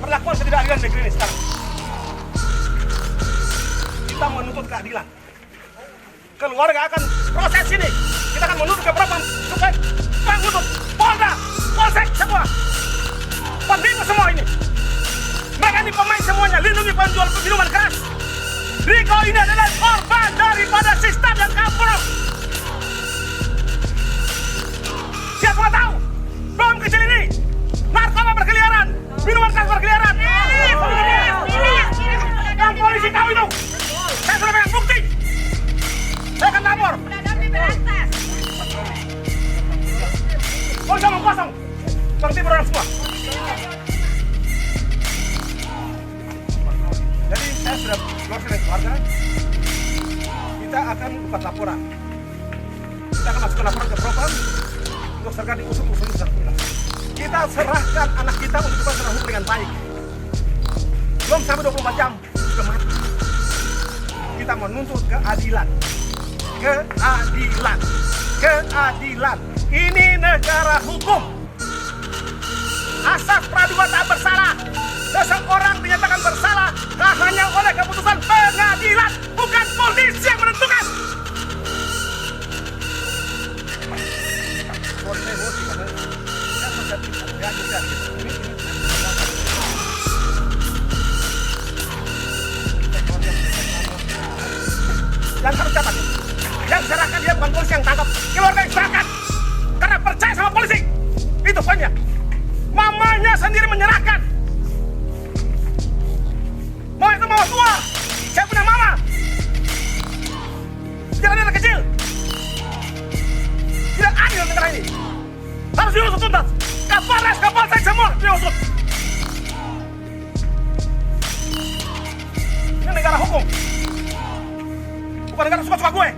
perlakuan ketidakadilan negeri ini sekarang. Kita menuntut keadilan. Keluarga akan proses ini. Kita akan menuntut ke Propam, supaya menuntut Polda, Polsek semua. Penipu semua ini. Mereka ini pemain semuanya, lindungi penjual minuman keras. Riko ini adalah korban daripada sistem yang kapok. Dia semua tahu, bom kecil ini, narkoba berkeliaran, minuman keras berkeliaran. Dan polisi tahu itu. Saya sudah pegang bukti. Saya akan lapor. Polisi omong kosong. Berhenti berorang semua. Jadi saya sudah keluar dari keluarga. Kita akan buat laporan. Kita akan masukkan laporan ke Propam untuk segera diusut secara tuntas. Kita serahkan anak kita untuk kita serah hukum dengan baik. Belum sampai 24 jam sudah mati. Kita menuntut keadilan. Keadilan. Keadilan. Ini negara hukum. Asas praduga tak bersalah. Seseorang dinyatakan bersalah hanya oleh keputusan pengadilan, bukan polisi yang menentukan. Yang harus dapat, yang serahkan dia bukan polisi yang tangkap, keluarga yang serahkan karena percaya sama polisi. Itu poinnya. Mamanya sendiri menyerahkan. Mau itu mama tua, saya punya mama. Jangan anak kecil. Tidak adil negara ini. Harus diusut tuntas. Kapolres, Kapolsek semua diusut. Ini negara hukum. Bukan negara suka-suka gue.